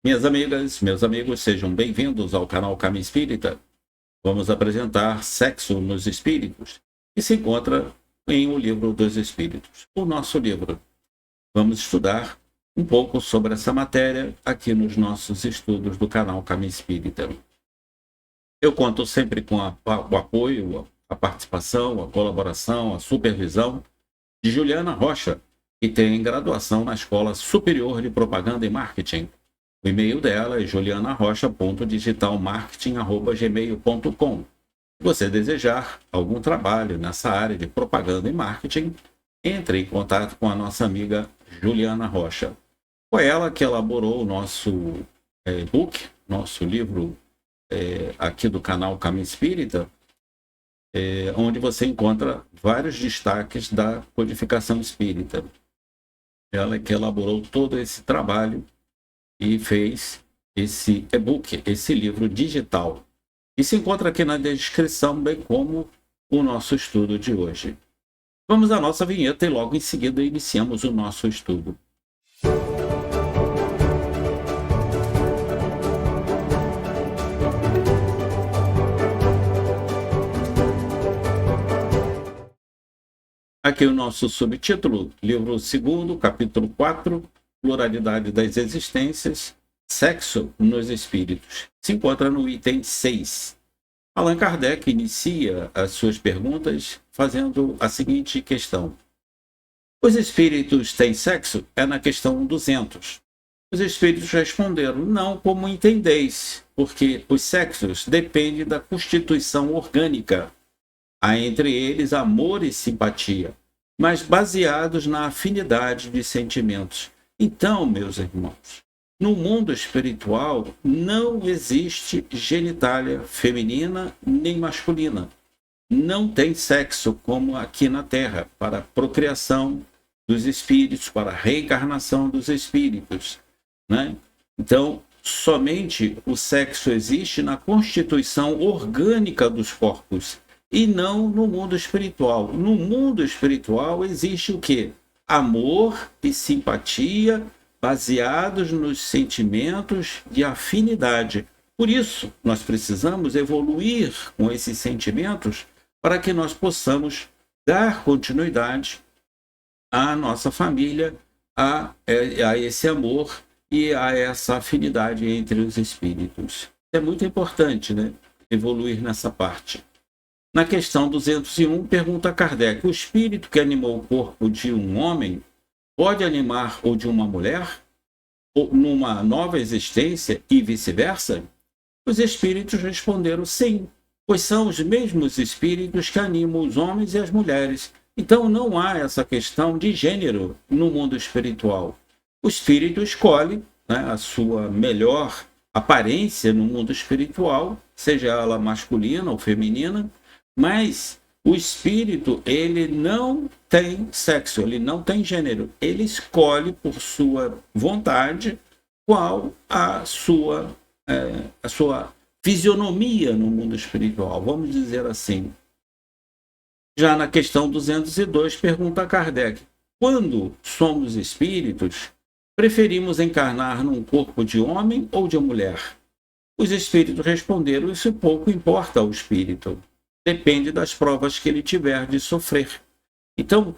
Minhas amigas, meus amigos, sejam bem-vindos ao canal Caminho Espírita. Vamos apresentar Sexo nos Espíritos, que se encontra em O Livro dos Espíritos, o nosso livro. Vamos estudar um pouco sobre essa matéria aqui nos nossos estudos do canal Caminho Espírita. Eu conto sempre com o apoio, a participação, a colaboração, a supervisão de Juliana Rocha, que tem graduação na Escola Superior de Propaganda e Marketing. O e-mail dela é julianarocha.digitalmarketing@gmail.com. Se você desejar algum trabalho nessa área de propaganda e marketing, entre em contato com a nossa amiga Juliana Rocha. Foi ela que elaborou o nosso e-book, nosso livro aqui do canal Caminho Espírita, onde você encontra vários destaques da codificação espírita. Ela que elaborou todo esse trabalho e fez esse e-book, esse livro digital. E se encontra aqui na descrição, bem como o nosso estudo de hoje. Vamos à nossa vinheta e logo em seguida iniciamos o nosso estudo. Aqui o nosso subtítulo, livro 2º, capítulo 4, Pluralidade das Existências, Sexo nos Espíritos. Se encontra no item 6. Allan Kardec inicia as suas perguntas fazendo a seguinte questão. Os espíritos têm sexo? É na questão 200. Os espíritos responderam, não como entendeis, porque os sexos dependem da constituição orgânica. Há entre eles amor e simpatia, mas baseados na afinidade de sentimentos. Então, meus irmãos, no mundo espiritual não existe genitália feminina nem masculina. Não tem sexo como aqui na Terra, para a procriação dos espíritos, para a reencarnação dos espíritos, né? Então, somente o sexo existe na constituição orgânica dos corpos e não no mundo espiritual. No mundo espiritual existe o quê? Amor e simpatia baseados nos sentimentos de afinidade. Por isso, nós precisamos evoluir com esses sentimentos para que nós possamos dar continuidade à nossa família, a esse amor e a essa afinidade entre os espíritos. É muito importante, né? Evoluir nessa parte. Na questão 201, pergunta Kardec, o espírito que animou o corpo de um homem pode animar o de uma mulher, ou numa nova existência e vice-versa? Os espíritos responderam sim, pois são os mesmos espíritos que animam os homens e as mulheres. Então não há essa questão de gênero no mundo espiritual. O espírito escolhe, né, a sua melhor aparência no mundo espiritual, seja ela masculina ou feminina, mas o espírito, ele não tem sexo, ele não tem gênero. Ele escolhe por sua vontade qual a sua fisionomia no mundo espiritual, vamos dizer assim. Já na questão 202, pergunta Kardec, quando somos espíritos, preferimos encarnar num corpo de homem ou de mulher? Os espíritos responderam, isso pouco importa ao espírito. Depende das provas que ele tiver de sofrer. Então,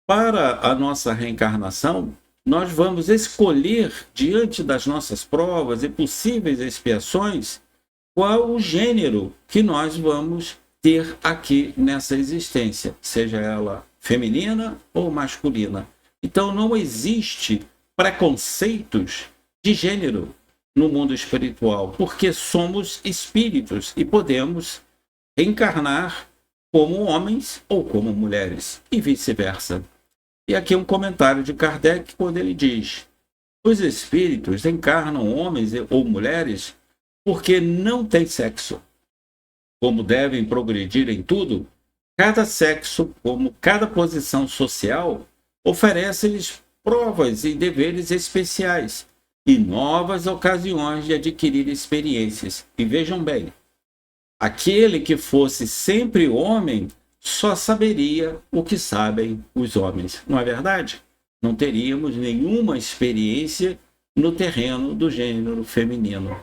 para a nossa reencarnação, nós vamos escolher, diante das nossas provas e possíveis expiações, qual o gênero que nós vamos ter aqui nessa existência, seja ela feminina ou masculina. Então, não existe preconceitos de gênero no mundo espiritual, porque somos espíritos e podemos encarnar como homens ou como mulheres, e vice-versa. E aqui um comentário de Kardec, quando ele diz, os espíritos encarnam homens ou mulheres porque não têm sexo. Como devem progredir em tudo, cada sexo, como cada posição social, oferece-lhes provas e deveres especiais e novas ocasiões de adquirir experiências. E vejam bem, aquele que fosse sempre homem só saberia o que sabem os homens. Não é verdade? Não teríamos nenhuma experiência no terreno do gênero feminino.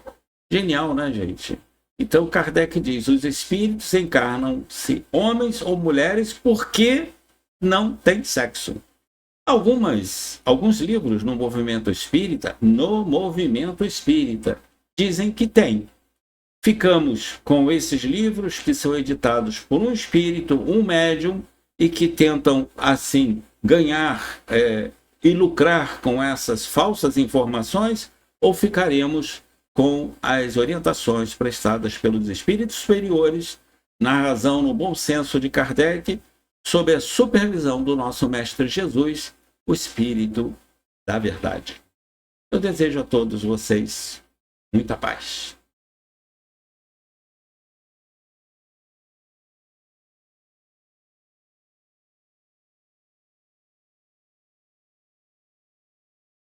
Genial, né, gente? Então Kardec diz: os espíritos encarnam-se homens ou mulheres porque não tem sexo. Alguns livros no movimento espírita, dizem que tem. Ficamos com esses livros que são editados por um espírito, um médium, e que tentam, assim, ganhar e lucrar com essas falsas informações, ou ficaremos com as orientações prestadas pelos espíritos superiores, na razão, no bom senso de Kardec, sob a supervisão do nosso Mestre Jesus, o Espírito da Verdade. Eu desejo a todos vocês muita paz.